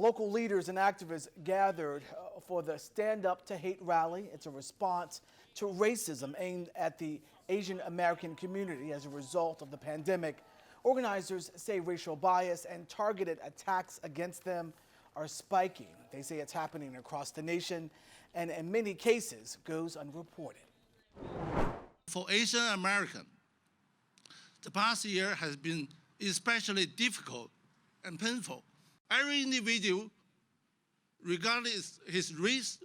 Local leaders and activists gathered for the Stand Up to Hate rally. It's a response to racism aimed at the Asian American community as a result of the pandemic. Organizers say racial bias and targeted attacks against them are spiking. They say it's happening across the nation and in many cases goes unreported. For Asian American, the past year has been especially difficult and painful. Every individual, regardless his race,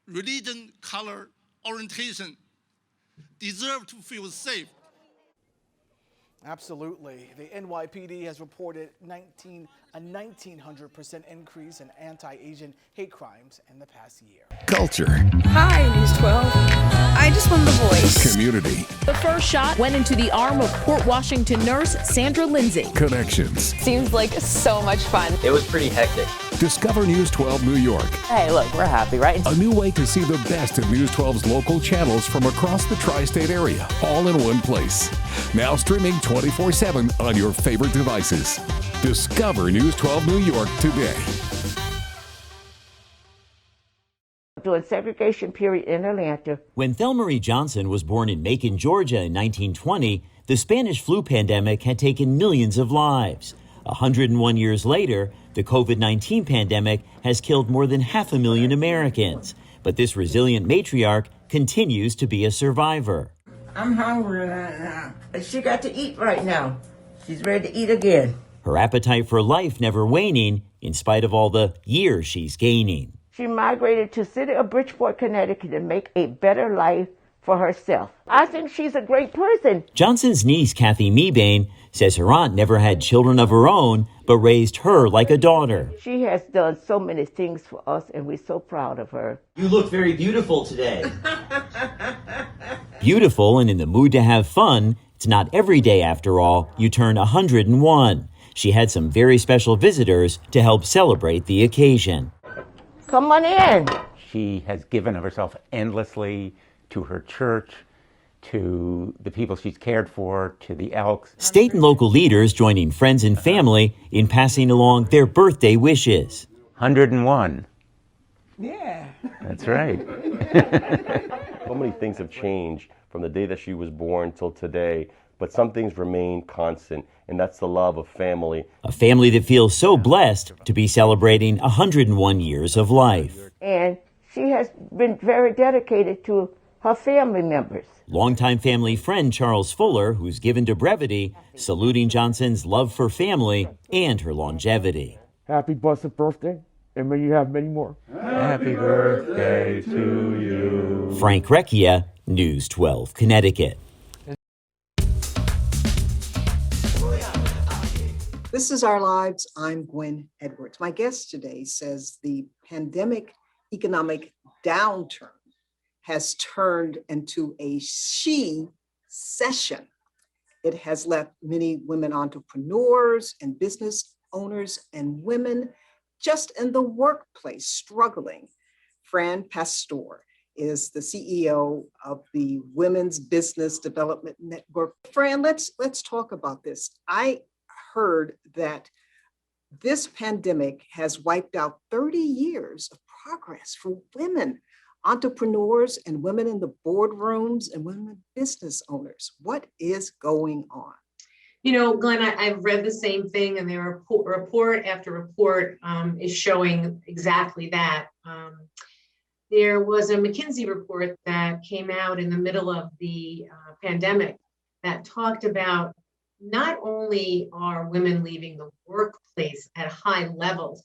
religion, color, orientation, deserve to feel safe. Absolutely. The NYPD has reported a 1,900% increase in anti-Asian hate crimes in the past year. Culture. Hi, News 12. I just won The Voice. Community. The first shot went into the arm of Port Washington nurse Sandra Lindsay. Connections. Seems like so much fun. It was pretty hectic. Discover News 12 New York. Hey, look, we're happy, right? A new way to see the best of News 12's local channels from across the tri-state area, all in one place. Now streaming 24/7 on your favorite devices. Discover News 12 New York today. During segregation period in Atlanta. When Thelmarie Johnson was born in Macon, Georgia in 1920, the Spanish flu pandemic had taken millions of lives. 101 years later, the COVID-19 pandemic has killed more than 500,000 Americans. But this resilient matriarch continues to be a survivor. I'm hungry right now. She got to eat right now. She's ready to eat again. Her appetite for life never waning in spite of all the years she's gaining. She migrated to the city of Bridgeport, Connecticut to make a better life for herself. I think she's a great person. Johnson's niece, Kathy Mebane, says her aunt never had children of her own, but raised her like a daughter. She has done so many things for us, and we're so proud of her. You look very beautiful today. Beautiful and in the mood to have fun. It's not every day, after all, you turn 101. She had some very special visitors to help celebrate the occasion. Come on in. She has given of herself endlessly to her church, to the people she's cared for, to the Elks. State and local leaders joining friends and family in passing along their birthday wishes. 101. Yeah. That's right. So many things have changed from the day that she was born till today, but some things remain constant, and that's the love of family. A family that feels so blessed to be celebrating 101 years of life. And she has been very dedicated to her family members. Longtime family friend Charles Fuller, who's given to brevity, saluting Johnson's love for family and her longevity. Happy blessed birthday, and may you have many more. Happy birthday to you. Frank Recchia, News 12, Connecticut. This is Our Lives. I'm Gwen Edwards. My guest today says the pandemic economic downturn has turned into a she-cession. It has left many women entrepreneurs and business owners and women just in the workplace struggling. Fran Pastor is the CEO of the Women's Business Development Network. Fran, let's talk about this. I heard that this pandemic has wiped out 30 years of progress for women entrepreneurs and women in the boardrooms and women business owners. What is going on? You know, Glenn, I've read the same thing, and their report after report is showing exactly that. There was a McKinsey report that came out in the middle of the pandemic that talked about not only are women leaving the workplace at high levels,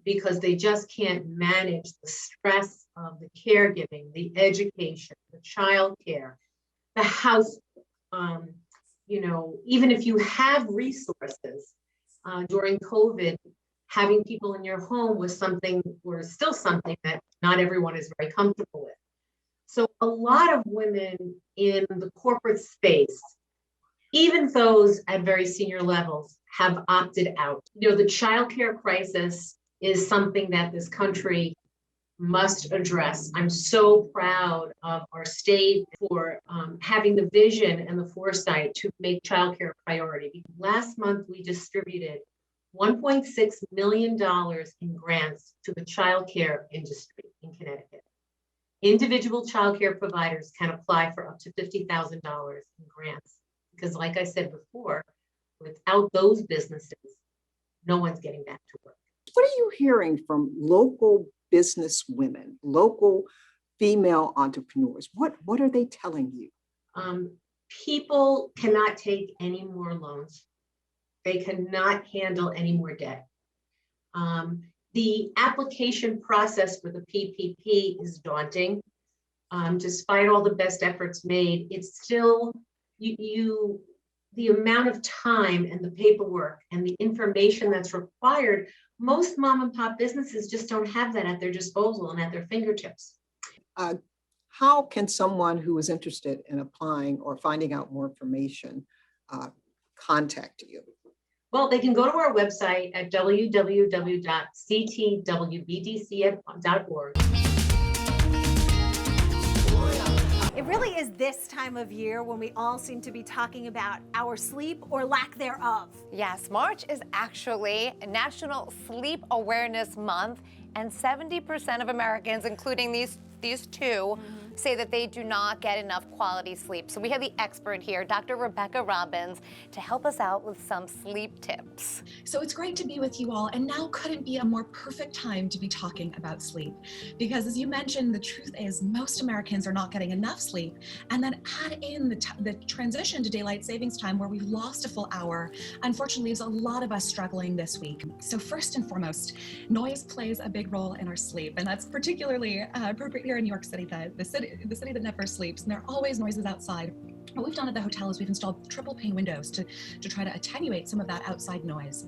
because they just can't manage the stress of the caregiving, the education, the childcare, the house. Even if you have resources during COVID, having people in your home was still something that not everyone is very comfortable with. So a lot of women in the corporate space, even those at very senior levels, have opted out. The childcare crisis is something that this country must address. I'm so proud of our state for having the vision and the foresight to make childcare a priority. Last month, we distributed $1.6 million in grants to the childcare industry in Connecticut. Individual childcare providers can apply for up to $50,000 in grants because, like I said before, without those businesses, no one's getting back to work. What are you hearing from local business women, local female entrepreneurs? What are they telling you? People cannot take any more loans. They cannot handle any more debt. The application process for the PPP is daunting. Despite all the best efforts made, it's still, the amount of time and the paperwork and the information that's required, most mom and pop businesses just don't have that at their disposal and at their fingertips. How can someone who is interested in applying or finding out more information contact you? Well, they can go to our website at www.ctwbdc.org. It really is this time of year when we all seem to be talking about our sleep or lack thereof. Yes, March is actually National Sleep Awareness Month, and 70% of Americans, including these two, say that they do not get enough quality sleep. So we have the expert here, Dr. Rebecca Robbins, to help us out with some sleep tips. So it's great to be with you all, and now couldn't be a more perfect time to be talking about sleep. Because as you mentioned, the truth is most Americans are not getting enough sleep, and then add in the transition to daylight savings time where we've lost a full hour, unfortunately leaves a lot of us struggling this week. So first and foremost, noise plays a big role in our sleep, and that's particularly appropriate here in New York City, the city that never sleeps, and there are always noises outside. What we've done at the hotel is we've installed triple pane windows to try to attenuate some of that outside noise.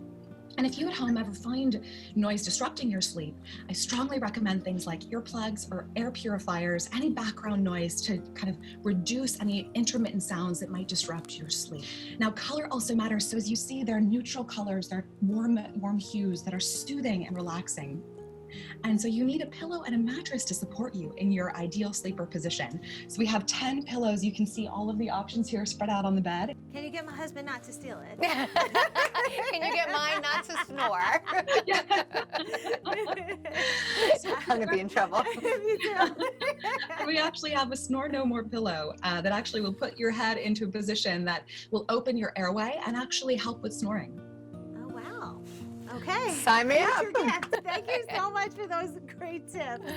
And if you at home ever find noise disrupting your sleep, I strongly recommend things like earplugs or air purifiers, any background noise to kind of reduce any intermittent sounds that might disrupt your sleep. Now, color also matters. So as you see, they're neutral colors, they're warm hues that are soothing and relaxing. And so you need a pillow and a mattress to support you in your ideal sleeper position. So we have 10 pillows. You can see all of the options here spread out on the bed. Can you get my husband not to steal it? Can you get mine not to snore? I'm gonna be in trouble. We actually have a Snore No More pillow that actually will put your head into a position that will open your airway and actually help with snoring. Okay. Sign me up. Thank you so much for those great tips.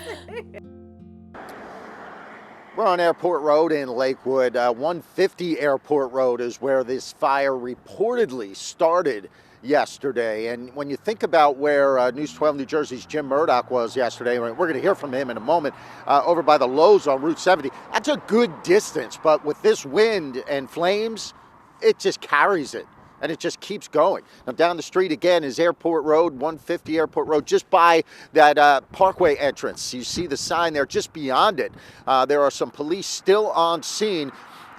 We're on Airport Road in Lakewood. 150 Airport Road is where this fire reportedly started yesterday. And when you think about where News 12 New Jersey's Jim Murdoch was yesterday, we're going to hear from him in a moment, over by the Lowe's on Route 70. That's a good distance, but with this wind and flames, it just carries it. And it just keeps going. Now down the street again is Airport Road, 150 Airport Road, just by that Parkway entrance. You see the sign there just beyond it. There are some police still on scene.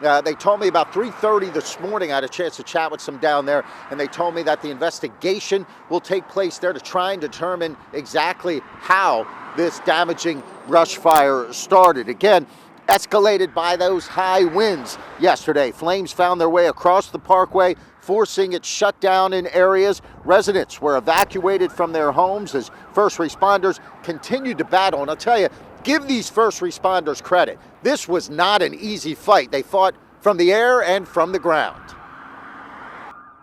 They told me about 3:30 this morning, I had a chance to chat with some down there, and they told me that the investigation will take place there to try and determine exactly how this damaging brush fire started. Again, escalated by those high winds yesterday. Flames found their way across the parkway, forcing it shut down in areas. Residents were evacuated from their homes as first responders continued to battle. And I'll tell you, give these first responders credit. This was not an easy fight. They fought from the air and from the ground.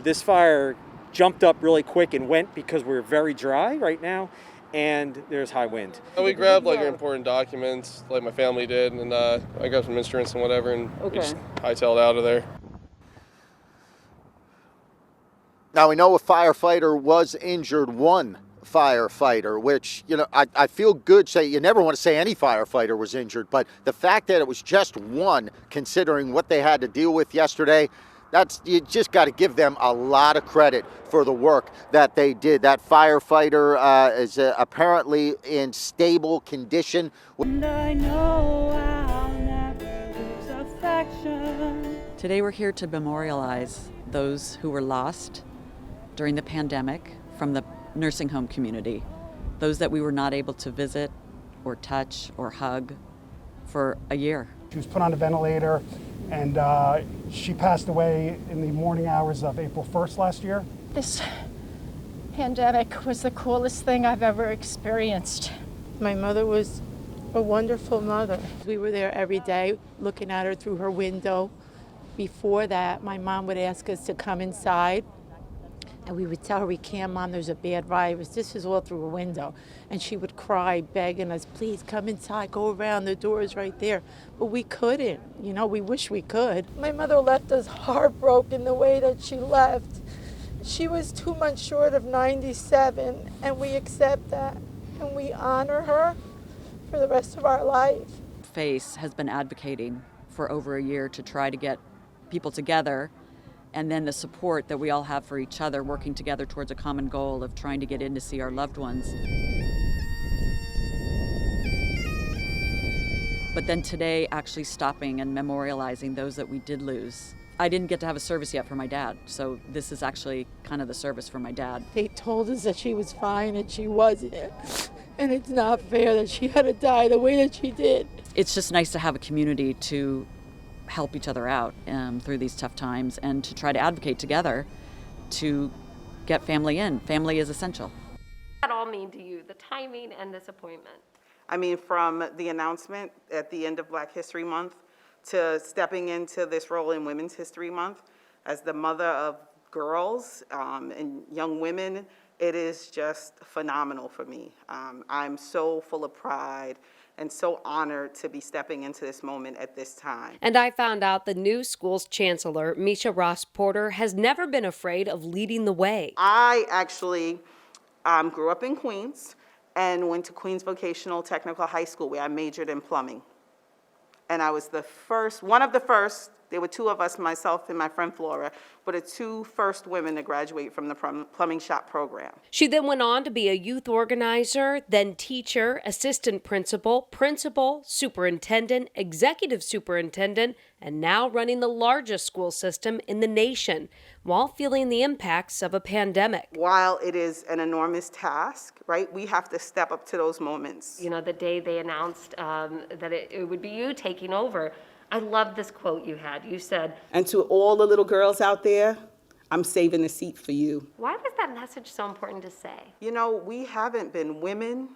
This fire jumped up really quick and went because we're very dry right now, and there's high wind. We grabbed like important documents, like my family did, and I got some insurance and whatever, and we just hightailed out of there. Now, we know a firefighter was injured, one firefighter, which, you know, I feel good saying, you never want to say any firefighter was injured, but the fact that it was just one, considering what they had to deal with yesterday, you just got to give them a lot of credit for the work that they did. That firefighter is apparently in stable condition. And I know I'll never lose affection. Today we're here to memorialize those who were lost during the pandemic from the nursing home community, those that we were not able to visit or touch or hug for a year. She was put on a ventilator, and she passed away in the morning hours of April 1st last year. This pandemic was the coolest thing I've ever experienced. My mother was a wonderful mother. We were there every day looking at her through her window. Before that, my mom would ask us to come inside, and we would tell her, we can't, Mom, there's a bad virus. This is all through a window. And she would cry, begging us, please come inside, go around, the door is right there. But we couldn't, you know, we wish we could. My mother left us heartbroken the way that she left. She was 2 months short of 97, and we accept that, and we honor her for the rest of our life. FACE has been advocating for over a year to try to get people together, and then the support that we all have for each other, working together towards a common goal of trying to get in to see our loved ones. But then today, actually stopping and memorializing those that we did lose. I didn't get to have a service yet for my dad, so this is actually kind of the service for my dad. They told us that she was fine and she wasn't. And it's not fair that she had to die the way that she did. It's just nice to have a community to help each other out through these tough times and to try to advocate together to get family in. Family is essential. What does that all mean to you, the timing and this appointment? I mean, from the announcement at the end of Black History Month to stepping into this role in Women's History Month as the mother of girls and young women, it is just phenomenal for me. I'm so full of pride and so honored to be stepping into this moment at this time. And I found out the new school's chancellor, Misha Ross Porter, has never been afraid of leading the way. I actually grew up in Queens and went to Queens Vocational Technical High School, where I majored in plumbing. And I was one of the first, there were two of us, myself and my friend Flora, were the two first women to graduate from the plumbing shop program. She then went on to be a youth organizer, then teacher, assistant principal, superintendent, executive superintendent, and now running the largest school system in the nation while feeling the impacts of a pandemic. While it is an enormous task, right, we have to step up to those moments. You know, the day they announced that it would be you taking over, I love this quote you had. You said, "And to all the little girls out there, I'm saving a seat for you." Why was that message so important to say? You know, we haven't been women,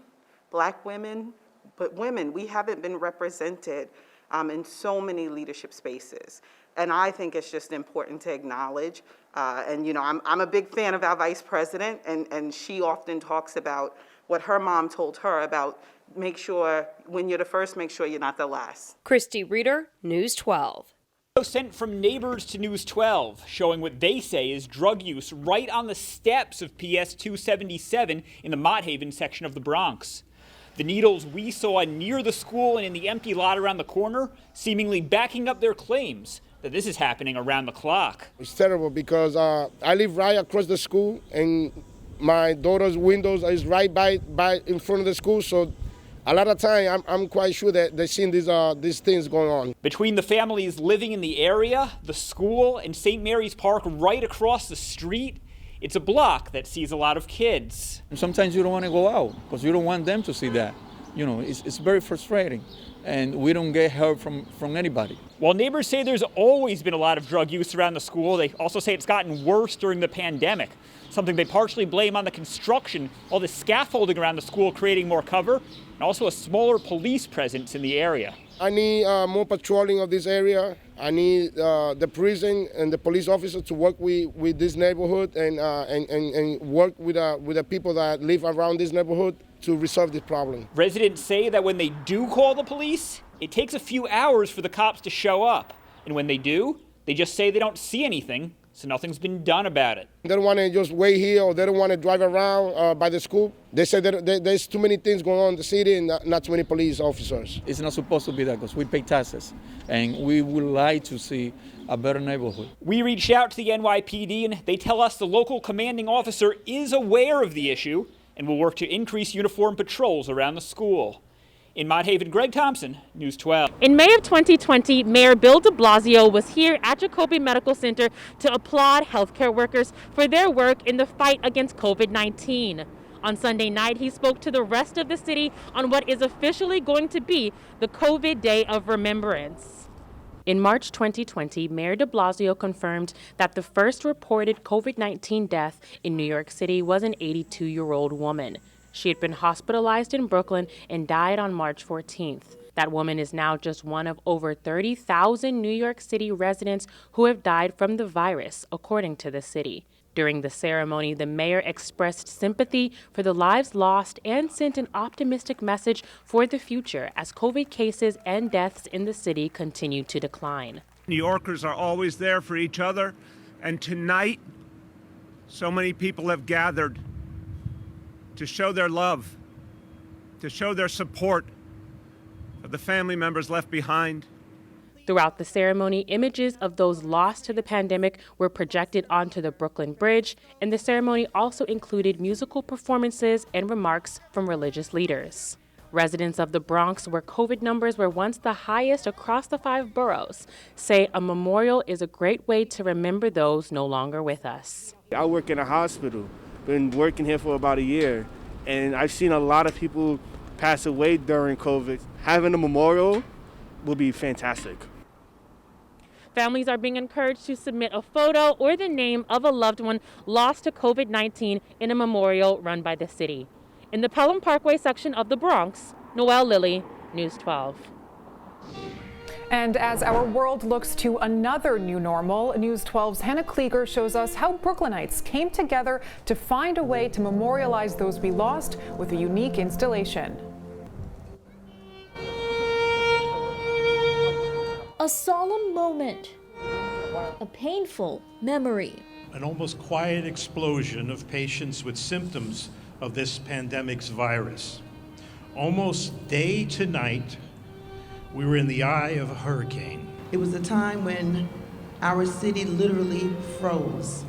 Black women, but women, we haven't been represented in so many leadership spaces. And I think it's just important to acknowledge. And, you know, I'm a big fan of our vice president, and she often talks about what her mom told her about make sure, when you're the first, make sure you're not the last. Christy Reeder, News 12. Sent from neighbors to News 12, showing what they say is drug use right on the steps of PS 277 in the Mott Haven section of the Bronx. The needles we saw near the school and in the empty lot around the corner seemingly backing up their claims that this is happening around the clock. It's terrible because I live right across the school and my daughter's windows is right by in front of the school, so a lot of time I'm quite sure that they've seen these things going on. Between the families living in the area, the school, and St. Mary's Park right across the street, it's a block that sees a lot of kids. And sometimes you don't want to go out because you don't want them to see that. You know, it's very frustrating, and we don't get help from anybody. While neighbors say there's always been a lot of drug use around the school, they also say it's gotten worse during the pandemic, something they partially blame on the construction, all the scaffolding around the school creating more cover, and also a smaller police presence in the area. I need more patrolling of this area. I need the prison and the police officers to work with this neighborhood and work with the people that live around this neighborhood to resolve this problem. Residents say that when they do call the police, it takes a few hours for the cops to show up. And when they do, they just say they don't see anything, so nothing's been done about it. They don't want to just wait here, or they don't want to drive around by the school. They say that there's too many things going on in the city and not too many police officers. It's not supposed to be that because we pay taxes, and we would like to see a better neighborhood. We reached out to the NYPD, and they tell us the local commanding officer is aware of the issue and will work to increase uniform patrols around the school. In Mott Haven, Greg Thompson, News 12. In May of 2020, Mayor Bill de Blasio was here at Jacoby Medical Center to applaud healthcare workers for their work in the fight against COVID-19. On Sunday night, he spoke to the rest of the city on what is officially going to be the COVID Day of Remembrance. In March 2020, Mayor de Blasio confirmed that the first reported COVID-19 death in New York City was an 82-year-old woman. She had been hospitalized in Brooklyn and died on March 14th. That woman is now just one of over 30,000 New York City residents who have died from the virus, according to the city. During the ceremony, the mayor expressed sympathy for the lives lost and sent an optimistic message for the future as COVID cases and deaths in the city continue to decline. New Yorkers are always there for each other, and tonight, so many people have gathered to show their love, to show their support for the family members left behind. Throughout the ceremony, images of those lost to the pandemic were projected onto the Brooklyn Bridge, and the ceremony also included musical performances and remarks from religious leaders. Residents of the Bronx, where COVID numbers were once the highest across the 5 boroughs, say a memorial is a great way to remember those no longer with us. I work in a hospital, been working here for about a year, and I've seen a lot of people pass away during COVID. Having a memorial will be fantastic. Families are being encouraged to submit a photo or the name of a loved one lost to COVID-19 in a memorial run by the city. In the Pelham Parkway section of the Bronx, Noelle Lilly, News 12. And as our world looks to another new normal, News 12's Hannah Klieger shows us how Brooklynites came together to find a way to memorialize those we lost with a unique installation. A solemn moment, a painful memory. An almost quiet explosion of patients with symptoms of this pandemic's virus. Almost day to night, we were in the eye of a hurricane. It was a time when our city literally froze.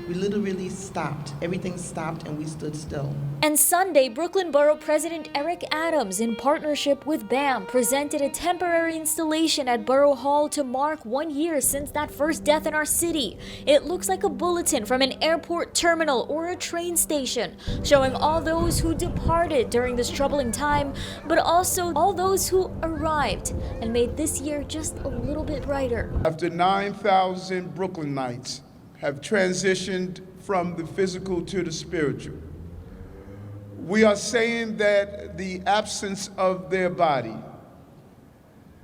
We literally stopped. Everything stopped and we stood still. And Sunday, Brooklyn Borough President Eric Adams, in partnership with BAM, presented a temporary installation at Borough Hall to mark 1 year since that first death in our city. It looks like a bulletin from an airport terminal or a train station, showing all those who departed during this troubling time, but also all those who arrived and made this year just a little bit brighter. After 9,000 Brooklynites have transitioned from the physical to the spiritual, we are saying that the absence of their body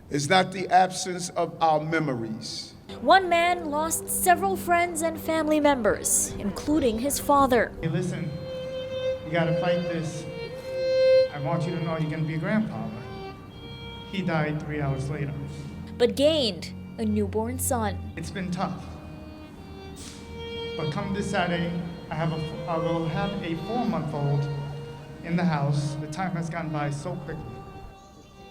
is not the absence of our memories. One man lost several friends and family members, including his father. Hey, listen, you gotta fight this. I want you to know you can be a grandfather. He died 3 hours later. But gained a newborn son. It's been tough. But come this Saturday, I will have a 4-month-old in the house. The time has gone by so quickly.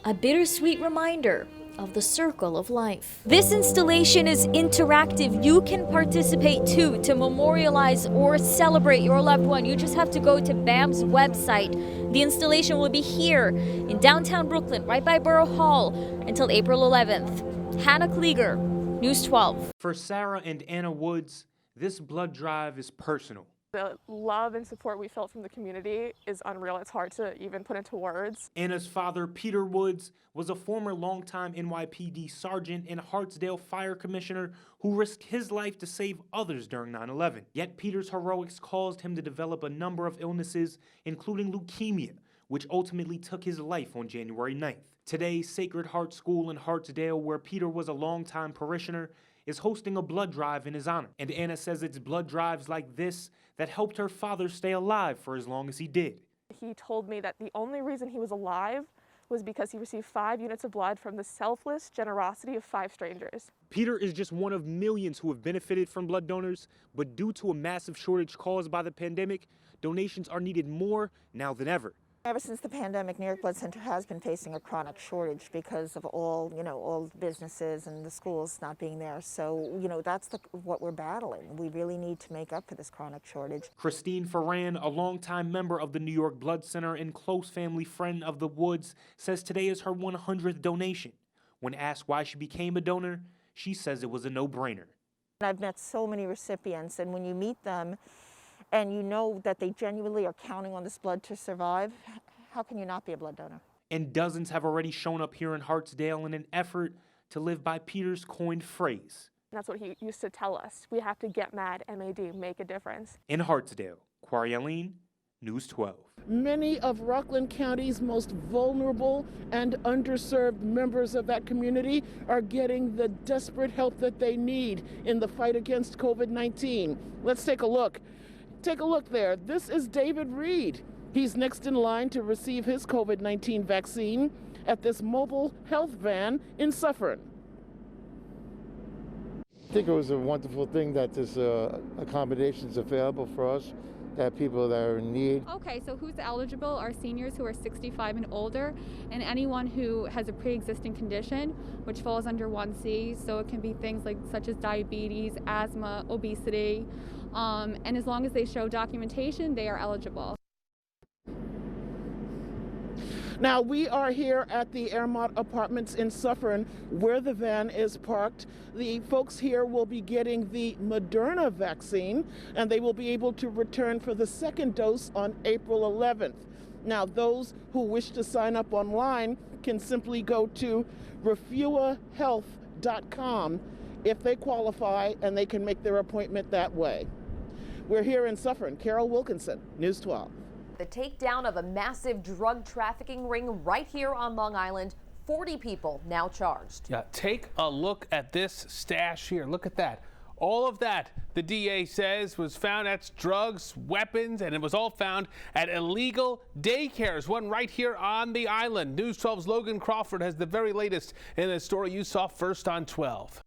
A bittersweet reminder of the circle of life. This installation is interactive. You can participate too to memorialize or celebrate your loved one. You just have to go to BAM's website. The installation will be here in downtown Brooklyn, right by Borough Hall, until April 11th. Hannah Klieger, News 12. For Sarah and Anna Woods, this blood drive is personal. The love and support we felt from the community is unreal. It's hard to even put into words. Anna's father, Peter Woods, was a former longtime NYPD sergeant and Hartsdale Fire Commissioner who risked his life to save others during 9/11. Yet Peter's heroics caused him to develop a number of illnesses, including leukemia, which ultimately took his life on January 9th. Today, Sacred Heart School in Hartsdale, where Peter was a longtime parishioner, is hosting a blood drive in his honor. And Anna says it's blood drives like this that helped her father stay alive for as long as he did. He told me that the only reason he was alive was because he received 5 units of blood from the selfless generosity of 5 strangers. Peter is just one of millions who have benefited from blood donors, but due to a massive shortage caused by the pandemic, donations are needed more now than ever. Ever since the pandemic, New York Blood Center has been facing a chronic shortage because of all businesses and the schools not being there. So, that's what we're battling. We really need to make up for this chronic shortage. Christine Ferran, a longtime member of the New York Blood Center and close family friend of the Woods, says today is her 100th donation. When asked why she became a donor, she says it was a no-brainer. I've met so many recipients, and when you meet them, and you know that they genuinely are counting on this blood to survive, how can you not be a blood donor? And dozens have already shown up here in Hartsdale in an effort to live by Peter's coined phrase. And that's what he used to tell us. We have to get mad, MAD, make a difference. In Hartsdale, Quarry News 12. Many of Rockland County's most vulnerable and underserved members of that community are getting the desperate help that they need in the fight against COVID-19. Let's take a look. Take a look there. This is David Reed. He's next in line to receive his COVID-19 vaccine at this mobile health van in Suffern. I think it was a wonderful thing that this accommodation is available for us, that people that are in need. Okay, so who's eligible are seniors who are 65 and older, and anyone who has a pre-existing condition, which falls under 1C. So it can be things like such as diabetes, asthma, obesity, and as long as they show documentation, they are eligible. Now, we are here at the Airmont Apartments in Suffern, where the van is parked. The folks here will be getting the Moderna vaccine, and they will be able to return for the second dose on April 11th. Now, those who wish to sign up online can simply go to refuahealth.com if they qualify, and they can make their appointment that way. We're here in Suffern. Carol Wilkinson, News 12. The takedown of a massive drug trafficking ring right here on Long Island. 40 people now charged. Yeah, take a look at this stash here. Look at that. All of that, the DA says, was found. That's drugs, weapons, and it was all found at illegal daycares, one right here on the island. News 12's Logan Crawford has the very latest in the story you saw first on 12.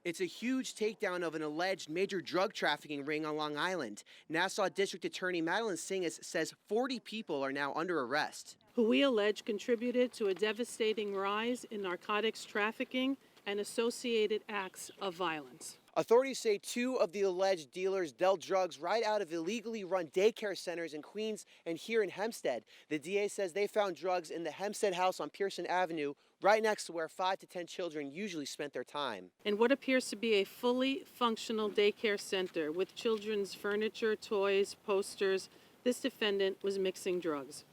It's a huge takedown of an alleged major drug trafficking ring on Long Island. Nassau District Attorney Madeline Singas says 40 people are now under arrest. Who we allege contributed to a devastating rise in narcotics trafficking and associated acts of violence. Authorities say 2 of the alleged dealers dealt drugs right out of illegally run daycare centers in Queens and here in Hempstead. The DA says they found drugs in the Hempstead house on Pearson Avenue, right next to where 5 to 10 children usually spent their time. In what appears to be a fully functional daycare center with children's furniture, toys, posters, this defendant was mixing drugs.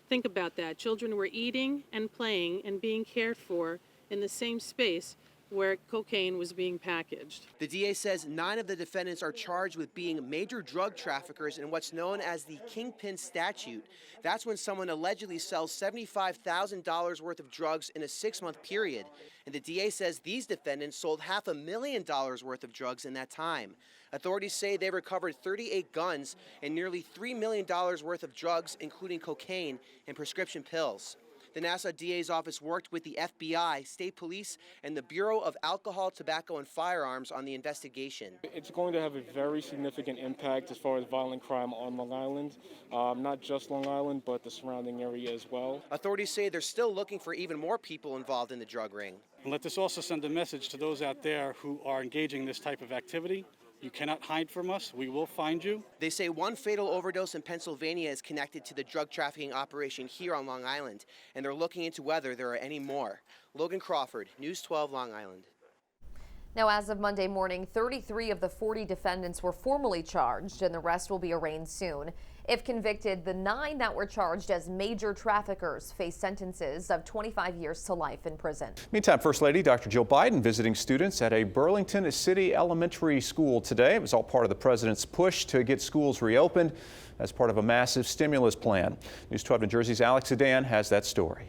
Think about that. Children were eating and playing and being cared for in the same space where cocaine was being packaged. The DA says 9 of the defendants are charged with being major drug traffickers in what's known as the Kingpin Statute. That's when someone allegedly sells $75,000 worth of drugs in a 6-month period. And the DA says these defendants sold $500,000 worth of drugs in that time. Authorities say they recovered 38 guns and nearly $3 million worth of drugs, including cocaine and prescription pills. The Nassau DA's office worked with the FBI, state police, and the Bureau of Alcohol, Tobacco, and Firearms on the investigation. It's going to have a very significant impact as far as violent crime on Long Island, not just Long Island, but the surrounding area as well. Authorities say they're still looking for even more people involved in the drug ring. And let this also send a message to those out there who are engaging in this type of activity. You cannot hide from us. We will find you. They say one fatal overdose in Pennsylvania is connected to the drug trafficking operation here on Long Island, and they're looking into whether there are any more. Logan Crawford, News 12, Long Island. Now, as of Monday morning, 33 of the 40 defendants were formally charged, and the rest will be arraigned soon. If convicted, the 9 that were charged as major traffickers face sentences of 25 years to life in prison. Meantime, First Lady Dr. Jill Biden visiting students at a Burlington City elementary school today. It was all part of the president's push to get schools reopened as part of a massive stimulus plan. News 12 New Jersey's Alex Sedan has that story.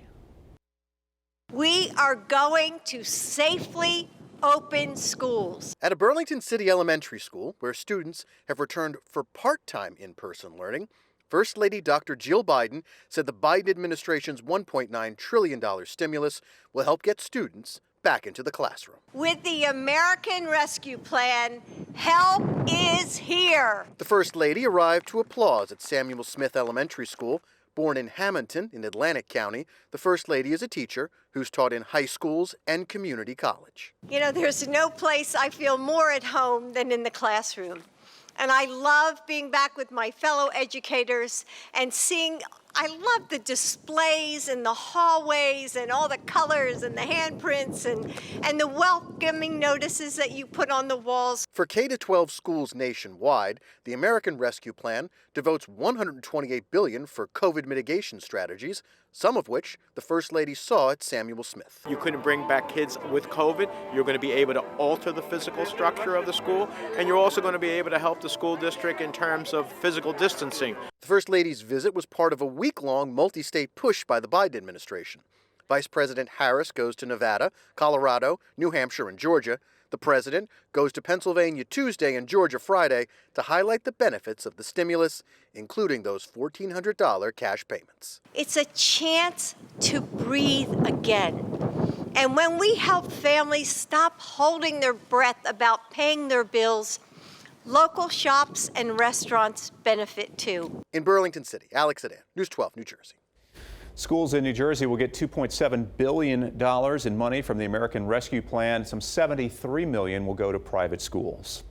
We are going to safely open schools. At a Burlington City elementary school where students have returned for part-time in-person learning, First Lady Dr. Jill Biden said the Biden administration's $1.9 trillion stimulus will help get students back into the classroom. With the American Rescue Plan, help is here. The First Lady arrived to applause at Samuel Smith Elementary School. Born in Hamilton in Atlantic County, the First Lady is a teacher who's taught in high schools and community college. You know, there's no place I feel more at home than in the classroom. And I love being back with my fellow educators and seeing I love the displays and the hallways and all the colors and the handprints and the welcoming notices that you put on the walls. For K-12 schools nationwide, the American Rescue Plan devotes $128 billion for COVID mitigation strategies, some of which the First Lady saw at Samuel Smith. You couldn't bring back kids with COVID. You're going to be able to alter the physical structure of the school, and you're also going to be able to help the school district in terms of physical distancing. The First Lady's visit was part of a week-long multi-state push by the Biden administration. Vice President Harris goes to Nevada, Colorado, New Hampshire, and Georgia. The president goes to Pennsylvania Tuesday and Georgia Friday to highlight the benefits of the stimulus, including those $1,400 cash payments. It's a chance to breathe again. And when we help families stop holding their breath about paying their bills, local shops and restaurants benefit too. In Burlington City, Alex Sedan, News 12, New Jersey. Schools in New Jersey will get $2.7 billion in money from the American Rescue Plan. Some $73 million will go to private schools.